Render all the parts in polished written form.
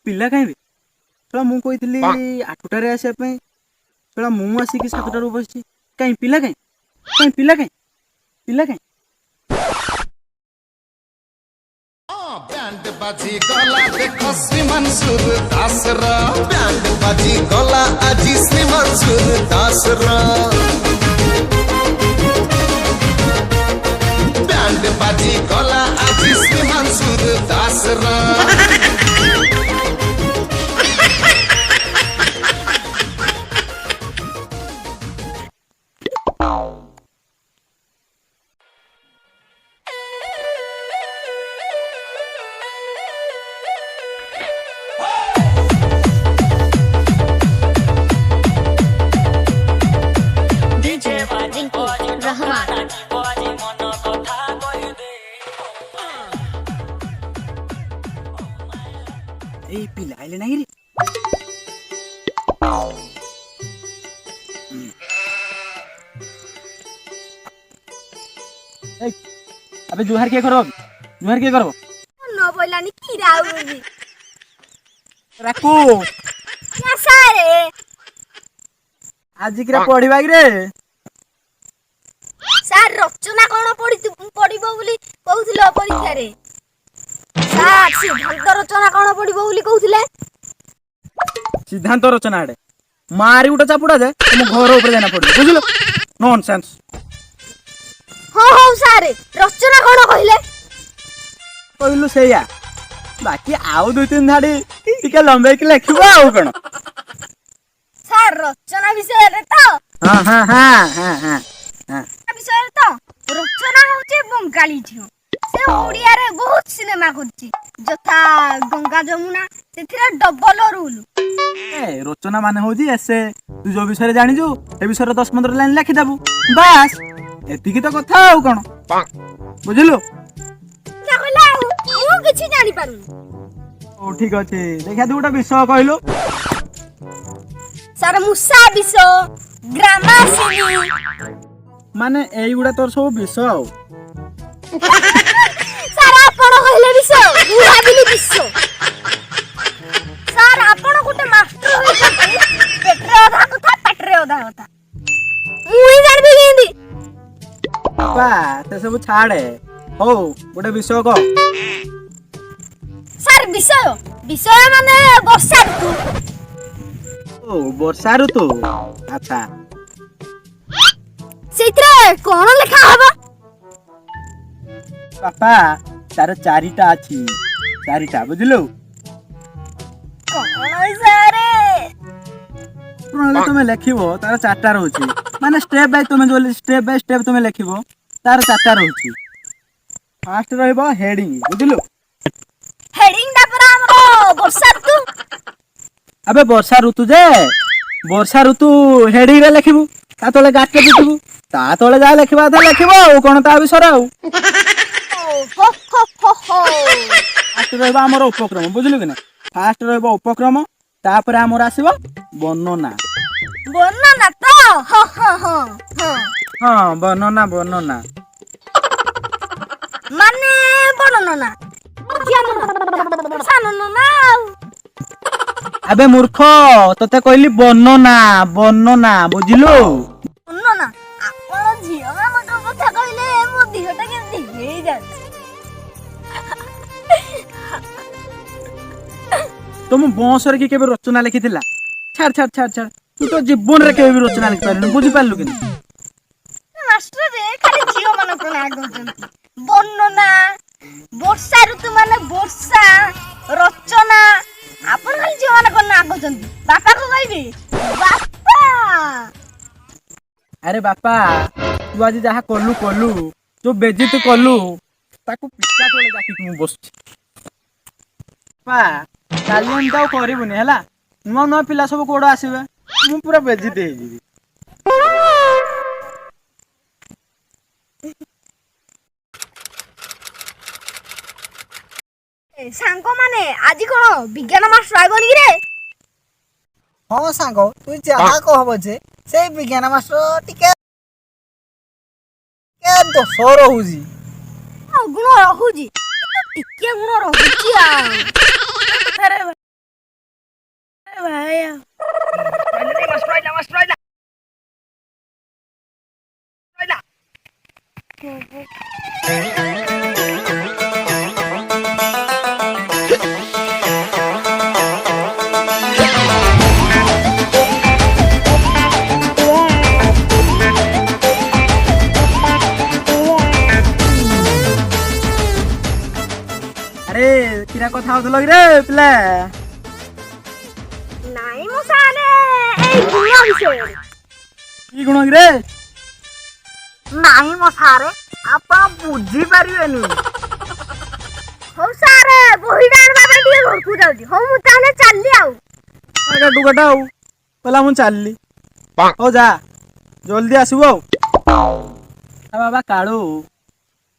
पिला कहीं मु कही 8टारे आसा मु आसिक 7टारू बस कहीं पिला कहीं पिला कहीं बैंड बाजी गला देखो श्रीमान सूरदास रा बैंड बाजी गला आजी श्रीमान सूरदास रा बैंड बाजी गला आजी श्रीमान सूरदास रा पिला आइले नहीं रे अबे जुहार के करो न बोलानी की राउरी राकू क्या सारे आज किरा पढिबा रे सार रचना कोन पढिबो बोली कहउथिलो परीक्षा रे सार सिद्धांत रचना कोन पढिबो बोली कहउथिले सिद्धांत रचना आडे मारी उठा चापुडा जाए तुम घर ऊपर जाना पड़े बुझलो नॉनसेंस हो सारे रचना कोन कहलु सेया बाकी आउ 2-3 धाड़ी टिके लंबे के लिखबो आउ कोन सार रचना विषय रे तो हां विषय रे तो रचना होचे बंगाली झियो से ओडिया रे बहुत सिनेमा करछि जथा गंगा जमुना सेथिरा डबल रूल ए रचना माने होजी ऐसे तू जो विषय जानि जो ए विषय 10-15 लाइन लिखि देबू बस एतिकी तो कथा आउ कोन बुझलु क्या कहला मु किछि जानि पारु ओ ठीक अछि देखा दुटा विषय कहलु सार मुसा विषय ग्रामासिनी माने एई गुडा तोर सब विषय आउ सार आपण कहले विषय मु भाबिली विषय सार आपण गुटे मास्टर होई पेटरे अधा कथा पेटरे अधा कथा मुई जानबी केंदी बा ते सब छाड़े हो गोटे विषय को सार विषय माने वर्षा ऋतु ओ वर्षा ऋतु अच्छा सेइत्रे कोन लेखा हबा पापा तार 4टा अछि 4टा बुझलो कोन सारे प्रणाली तुम लिखिबो तार 4टा रहउछि माने स्टेप बाय स्टेप तुम लिखिबो तार 4टा रहउछि फास्ट रहइबो हेडिंग बुझलो हेडिंग दा पर हमरो वर्षा ऋतु अबे वर्षा ऋतु हेडिंग रे लिखिबो ता तळे गाटे पिटिबो ता तळे जा लिखिबा ता लिखिबो ओ कोन ता विषय आउ हो फास्ट रहइबो हमर उपक्रम बुझलो कि ना फास्ट रहइबो उपक्रम तापर हमर आसीबो वर्णना तो हां वर्णना माने वर्णना सानना अबे मूर्ख तते कहली वर्णना बुझिलु वर्णना आपण झियो मान कथा कहले मो दिहटा केमति हेई जा तुम बंस रे केबे रचना लिखिथिला छाड़ तू तो जीवन रे केबे रचना लिख पारनु बुझि पारलु कि मास्टर रे खाली झियो मान को लागोचंती वर्णना वर्षा ऋतु माने वर्षा रचना आपण खाली झियो मान को लागोचंती बापा को कहबी बापा अरे बापा तू आज जहा कलु जो बेजित कलु ताकू पिटा तोले जाकी मु बस पा काली हम ताऊ करबुनी हला नुआ पिला सब कोड आसीबे मु पूरा बेजित हे जीवी ସାଙ୍ଗ ମାନେ ଆଜି କଣ ବିଜ୍ଞାନ ମାଷ୍ଟର ଆଇବନି କି ରେ? ହଁ ସାଙ୍ଗ ତୁ ଯାହା କହ ପଛେ ସେଇ ବିଜ୍ଞାନ ମାଷ୍ଟର ଟିକେ ଦୋଷ ରହୁଛି। ଗୁଣ ରହୁଛି ଟିକେ ଗୁଣ ରହୁଛି ଆଉ। ଆରେ ଭାଇ ଆରେ କିରା କଥା ହଉଥିଲ କି ରେ ପିଲା? ନାଇଁ ମୁଁ ସାରେ ଏଇ ଗୁଣ ବିଷୟରେ। କି ଗୁଣ କି ରେ? ନାଇଁ ମୋ ସାରେ ଆପଣ ବୁଝିପାରିବେନି। ହଉ ସାରେ ବହିଟା ଆଣିବା ପାଇଁ ଟିକେ ଘରକୁ ଯାଉଛି। ହଉ ମୁଁ ତାହେଲେ ଚାଲିଲି ଆଉ। ଗାଡୁ ଗାଟା ଆଉ କହିଲା ମୁଁ ଚାଲିଲି। ହଉ ଯା ଜଲ୍ଦି ଆସିବୁ ଆଉ। ବାବା କାଳୁ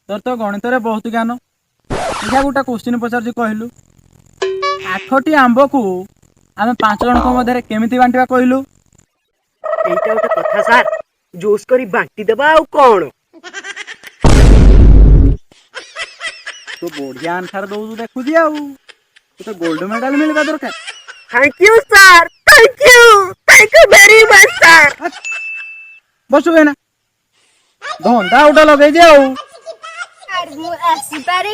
ତୋର ତ ଗଣିତରେ ବହୁତ ଜ୍ଞାନ। ଦେଖିଆ ଗୋଟେ କୋଶ୍ଚିନ୍ ପଚାରୁଛି କହିଲୁ। 8ଟି ଆମ୍ବକୁ ଆମେ 5 ଜଣଙ୍କ ମଧ୍ୟରେ କେମିତି ବାଣ୍ଟିବା କହିଲୁ? ଏଇଟା ଗୋଟେ କଥା ସାର୍, ଜୋସ୍ କରି ବାଣ୍ଟି ଦେବା ଆଉ କଣ। ତୁ ବଢିଆ ଆନ୍ସାର ଦଉଛୁ ଦେଖୁଛି ଆଉ। ତୋତେ ଗୋଲ୍ଡ ମେଡାଲ ମିଳିବା ଦରକାର। Thank you sir, thank you very much sir. ବସୁ ଭାଇନା ଧନ୍ଦା ଗୋଟେ ଲଗେଇଛି ଆଉ। ମୁଁ ଆସିପାରେ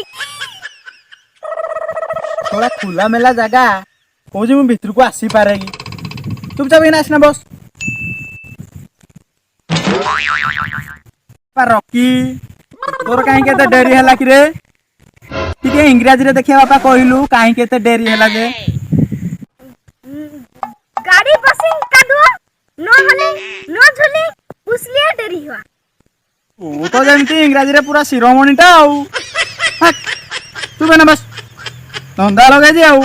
थोड़ा खुला मेला जगह कौन मैं भितर को आसी पारे कि चुपचाप ही आसना बस रॉकी तोर कहीं केते डेरी हैला कि रे ठीक है इंग्रजी रे देखिया बापा कहलु कहीं केते डेरी हैला जे गाड़ी पासिंग कादुआ नो हले नो झुली उसलिए देरी हुआ। ओ तो जेमती इंग्रजी रे पूरा शिरोमणिटा आउ तू बेना बस धंदा लगे जे आउ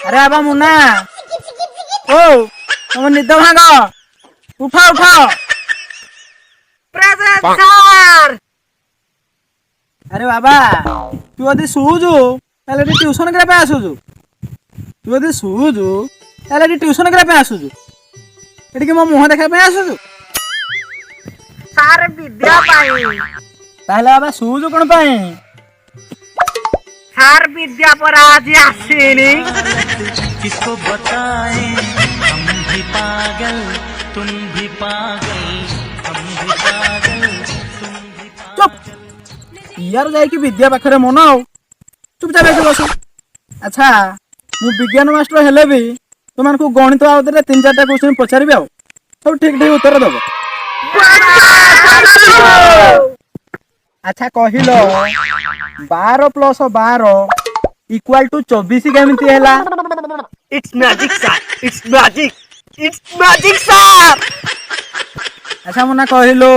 अरे आबा मुन्ना ओ तुम निद भांग उठा उठा प्रेजेंट सार। अरे बाबा तू यदि शुजु ताले ट्यूशन करे पे आसुजु तू यदि शुजु ताले ट्यूशन करे पे आसुजु एटी कि मो मुह देखा पे आसुजु सार विद्या पाई ताले बाबा शुजु कोन पाई सार विद्या पर आज आसीनी किसको बताएं हम भी पागल तुम भी पागल हम भी पागल तुम भी चुप यार जाई कि विद्या पाखरे मन आउ चुपचाप बैठ बस अच्छा मु विज्ञान मास्टर हेले भी तुमन को गणित आउतरे 3-4टा क्वेश्चन पचारिबे आउ सब ठीक ठीक उत्तर दबो अच्छा कहिलो 12 + 12 = 24 केमिति हैला इट्स मैजिक सार, इट्स मैजिक, इट्स मैजिक सार। अच्छा मुन्ना कहिलो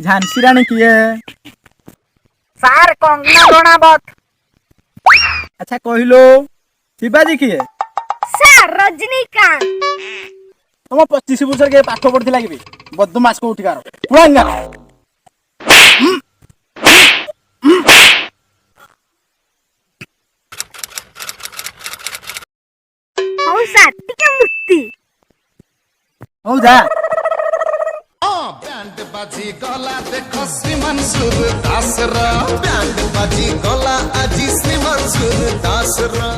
झांसी रानी किए सार कंगना रणावत। अच्छा कहिलो शिवाजी किए सर रजनीकांत। तुम 25 वर्ष के पाठ पढ़थिला कि बदमाश को उठिकार पुरांगा हौ सर टिके मुक्ति हो जा बैंड बाजी गला देखो श्रीमान सूरदास रा बैंड बाजी गला आजी श्रीमान सूरदास रा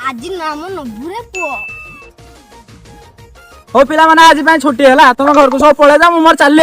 आज नाम नबुरे पुओ हो पिला माने आज छुट्टी है तुम घर को सब पळे जा मोर चल